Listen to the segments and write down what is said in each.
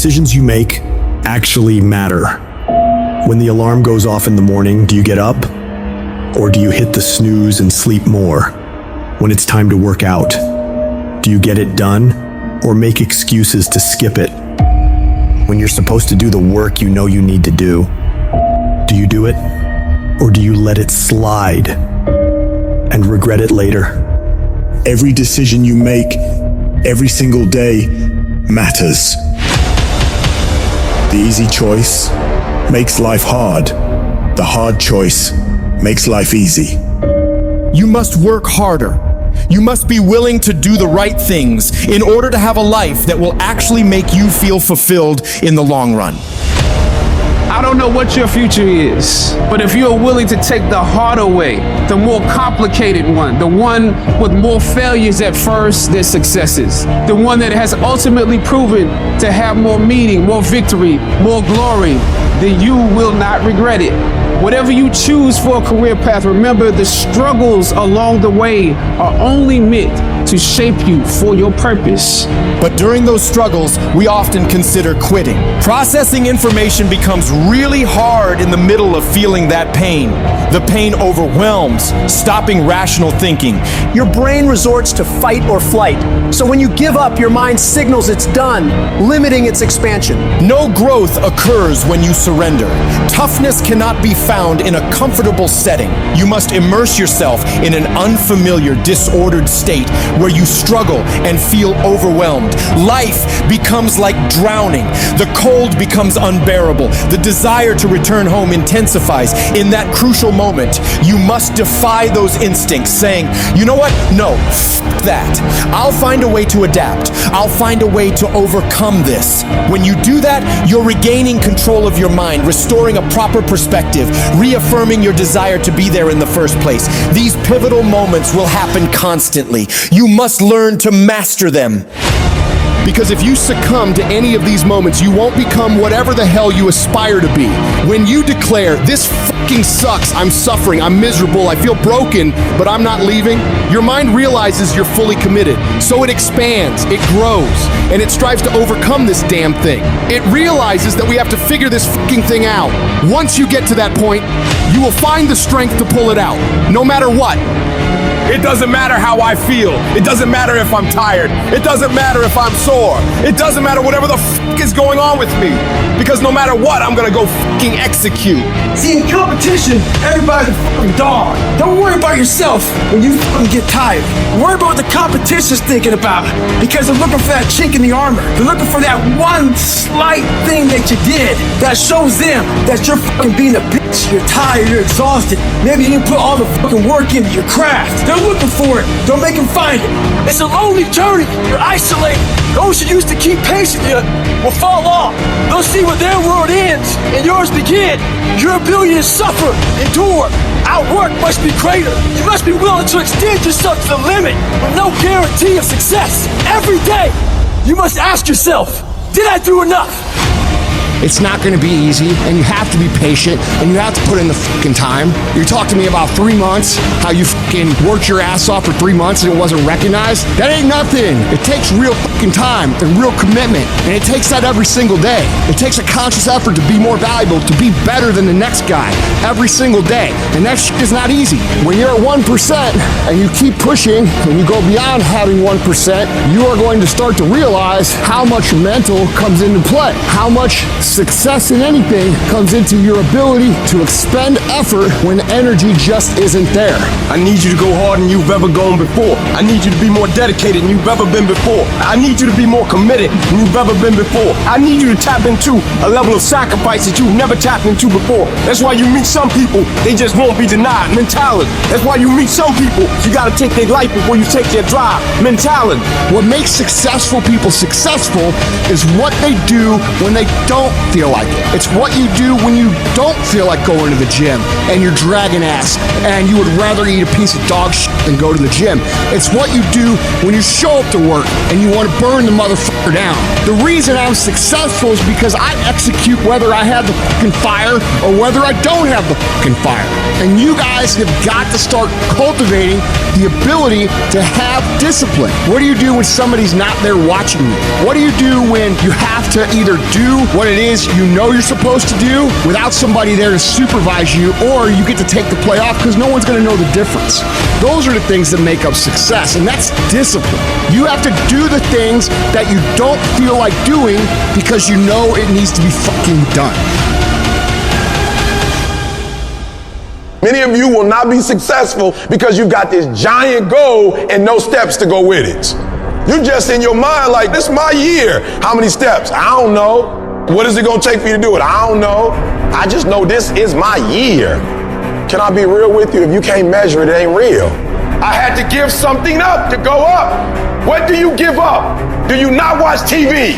decisions you make actually matter? When the alarm goes off in the morning, do you get up? Or do you hit the snooze and sleep more? When it's time to work out, do you get it done or make excuses to skip it? When you're supposed to do the work you know you need to do you do it? Or do you let it slide and regret it later? Every decision you make, every single day, matters. The easy choice makes life hard. The hard choice makes life easy. You must work harder. You must be willing to do the right things in order to have a life that will actually make you feel fulfilled in the long run. I don't know what your future is, but if you're willing to take the harder way, the more complicated one, the one with more failures at first than successes, the one that has ultimately proven to have more meaning, more victory, more glory, then you will not regret it. Whatever you choose for a career path, remember the struggles along the way are only meant to shape you for your purpose. But during those struggles, we often consider quitting. Processing information becomes really hard in the middle of feeling that pain. The pain overwhelms, stopping rational thinking. Your brain resorts to fight or flight. So when you give up, your mind signals it's done, limiting its expansion. No growth occurs when you surrender. Toughness cannot be found in a comfortable setting. You must immerse yourself in an unfamiliar, disordered state where you struggle and feel overwhelmed. Life becomes like drowning. The cold becomes unbearable. The desire to return home intensifies. In that crucial moment, you must defy those instincts, saying, you know what? No, f that. I'll find a way to adapt. I'll find a way to overcome this. When you do that, you're regaining control of your mind, restoring a proper perspective, reaffirming your desire to be there in the first place. These pivotal moments will happen constantly. You must learn to master them. Because if you succumb to any of these moments, you won't become whatever the hell you aspire to be. When you declare, this fucking sucks, I'm suffering, I'm miserable, I feel broken, but I'm not leaving, your mind realizes you're fully committed. So it expands, it grows, and it strives to overcome this damn thing. It realizes that we have to figure this fucking thing out. Once you get to that point, you will find the strength to pull it out, no matter what. It doesn't matter how I feel. It doesn't matter if I'm tired. It doesn't matter if I'm sore. It doesn't matter whatever the fuck is going on with me. Because no matter what, I'm gonna go fucking execute. See, in competition, everybody's a fucking dog. Don't worry about yourself when you fucking get tired. Worry about what the competition's thinking about. Because they're looking for that chink in the armor. They're looking for that one slight thing that you did that shows them that you're fucking being a bitch. You're tired, you're exhausted. Maybe you didn't put all the fucking work into your craft. They're looking for it. Don't make them find it. It's a lonely journey. You're isolated. Those who used to keep pace with you will fall off. They'll see where their world ends and yours begin. Your ability to suffer, endure, outwork must be greater. You must be willing to extend yourself to the limit with no guarantee of success. Every day, you must ask yourself, did I do enough? It's not going to be easy, and you have to be patient, and you have to put in the fucking time. You talked to me about 3 months, how you fucking worked your ass off for 3 months and it wasn't recognized. That ain't nothing. It takes real fucking time and real commitment, and it takes that every single day. It takes a conscious effort to be more valuable, to be better than the next guy every single day, and that shit is not easy. When you're at 1% and you keep pushing and you go beyond having 1%, you are going to start to realize how much mental comes into play, how much success in anything comes into your ability to expend effort when energy just isn't there. I need you to go harder than you've ever gone before. I need you to be more dedicated than you've ever been before. I need you to be more committed than you've ever been before. I need you to tap into a level of sacrifice that you've never tapped into before. That's why you meet some people, they just won't be denied mentality. That's why you meet some people, you gotta take their life before you take their drive mentality. What makes successful people successful is what they do when they don't feel like it. It's what you do when you don't feel like going to the gym and you're dragging ass and you would rather eat a piece of dog shit than go to the gym. It's what you do when you show up to work and you want to burn the motherfucker down. The reason I'm successful is because I execute whether I have the fucking fire or whether I don't have the fucking fire. And you guys have got to start cultivating the ability to have discipline. What do you do when somebody's not there watching you? What do you do when you have to either do what it is you know you're supposed to do without somebody there to supervise you, or you get to take the play off because no one's going to know the difference? Those are the things that make up success, and that's discipline. You have to do the things that you don't feel like doing because you know it needs to be fucking done. Many of you will not be successful because you've got this giant goal and no steps to go with it. You're just in your mind like, this is my year. How many steps? I don't know. What is it going to take for you to do it? I don't know. I just know this is my year. Can I be real with you? If you can't measure it, it ain't real. I had to give something up to go up. What do you give up? Do you not watch TV?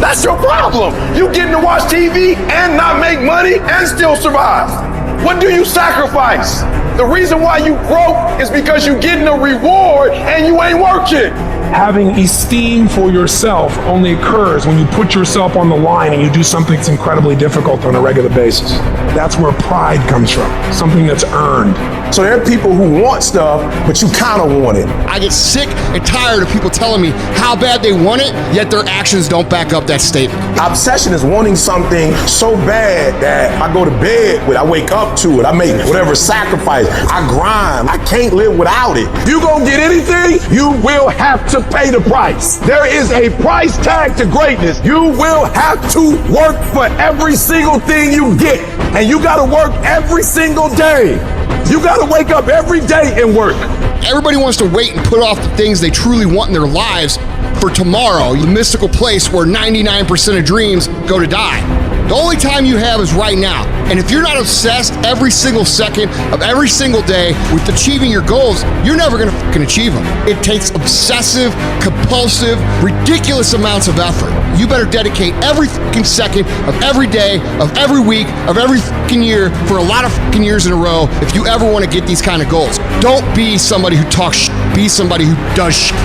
That's your problem. You getting to watch TV and not make money and still survive. What do you sacrifice? The reason why you broke is because you're getting a reward and you ain't working. Having esteem for yourself only occurs when you put yourself on the line and you do something that's incredibly difficult on a regular basis. That's where pride comes from, something that's earned. So there are people who want stuff, but you kind of want it. I get sick and tired of people telling me how bad they want it, yet their actions don't back up that statement. Obsession is wanting something so bad that I go to bed with, I wake up to it, I make whatever sacrifice, I grind, I can't live without it. You gonna get anything, you will have to pay the price. There is a price tag to greatness. You will have to work for every single thing you get. And you gotta work every single day. You gotta wake up every day and work. Everybody wants to wait and put off the things they truly want in their lives for tomorrow, the mystical place where 99% of dreams go to die. The only time you have is right now. And if you're not obsessed every single second of every single day with achieving your goals, you're never gonna fucking achieve them. It takes obsessive, compulsive, ridiculous amounts of effort. You better dedicate every fucking second of every day, of every week, of every fucking year for a lot of fucking years in a row if you ever wanna get these kind of goals. Don't be somebody who talks shit, be somebody who does shit.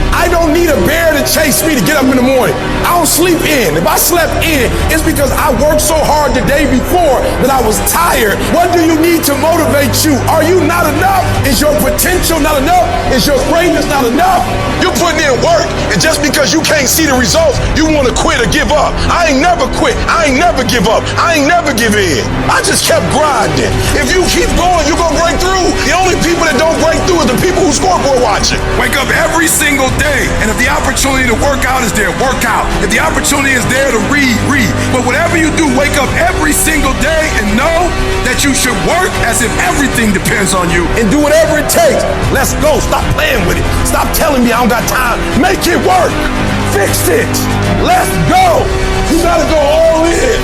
I don't need a bear to chase me to get up in the morning. I don't sleep in. If I slept in, it's because I worked so hard the day before that I was tired. What do you need to motivate you? Are you not enough? Is your potential not enough? Is your greatness not enough? You're putting in work, and just because you can't see the results, you want to quit or give up. I ain't never quit. I ain't never give up. I ain't never give in. I just kept grinding. If you keep going, you're going to break through. The only people that don't break through are the people who scoreboard watching. Wake up every single day. And if the opportunity to work out is there, work out. If the opportunity is there to read, read. But whatever you do, wake up every single day and know that you should work as if everything depends on you. And do whatever it takes. Let's go. Stop playing with it. Stop telling me I don't got time. Make it work. Fix it. Let's go. You gotta go all in.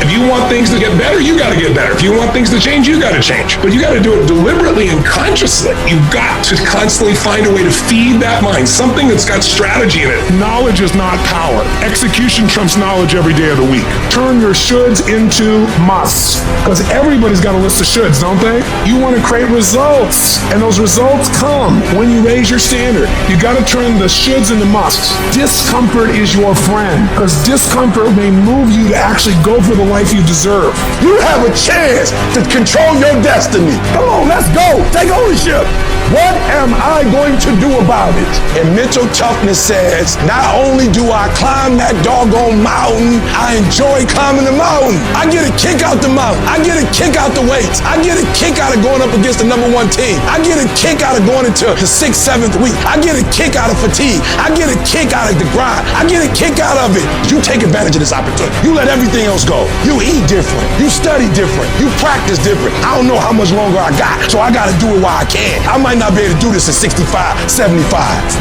If you want things to get better, you got to get better. If you want things to change, you got to change. But you got to do it deliberately and consciously. You've got to constantly find a way to feed that mind, something that's got strategy in it. Knowledge is not power. Execution trumps knowledge every day of the week. Turn your shoulds into musts. Because everybody's got a list of shoulds, don't they? You want to create results. And those results come when you raise your standard. You got to turn the shoulds into musts. Discomfort is your friend. Because discomfort may move you to actually go for the life you deserve. You have a chance to control your destiny. Come on, let's go. Take ownership. What am I going to do about it? And mental toughness says, not only do I climb that doggone mountain, I enjoy climbing the mountain. I get a kick out the mountain. I get a kick out the weights. I get a kick out of going up against the #1 team. I get a kick out of going into the 6th, 7th week. I get a kick out of fatigue. I get a kick out of the grind. I get a kick out of it. You take advantage of this opportunity. You let everything else go. You eat different. You study different. You practice different. I don't know how much longer I got, so I got to do it while I can. I might not be able to do this at 65, 75,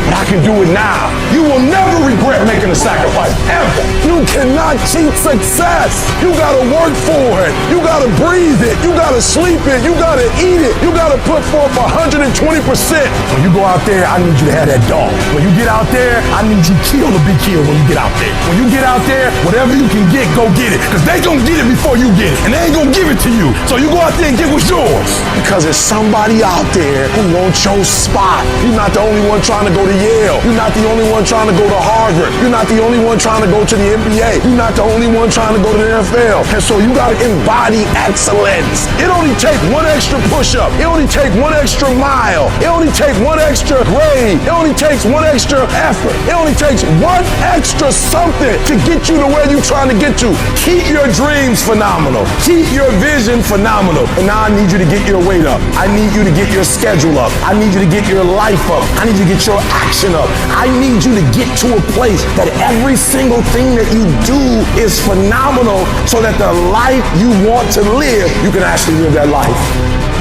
but I can do it now. You will never regret making a sacrifice, ever. You cannot cannot cheat success. You gotta work for it. You gotta breathe it. You gotta sleep it. You gotta eat it. You gotta put forth 120%. When you go out there, I need you to have that dog. When you get out there, I need you killed to be killed when you get out there. When you get out there, whatever you can get, go get it. Because they gonna get it before you get it. And they ain't gonna give it to you. So you go out there and get what's yours. Because there's somebody out there who wants your spot. You're not the only one trying to go to Yale. You're not the only one trying to go to Harvard. You're not the only one trying to go to the NBA. You're not the only one trying to go to the NFL. And so you gotta embody excellence. It only takes one extra push-up. It only takes one extra mile. It only takes one extra grade. It only takes one extra effort. It only takes one extra something to get you to where you're trying to get to. Keep your dreams phenomenal. Keep your vision phenomenal. And now I need you to get your weight up. I need you to get your schedule up. I need you to get your life up. I need you to get your action up. I need you to get to a place that every single thing that you do is phenomenal so that the life you want to live, you can actually live that life.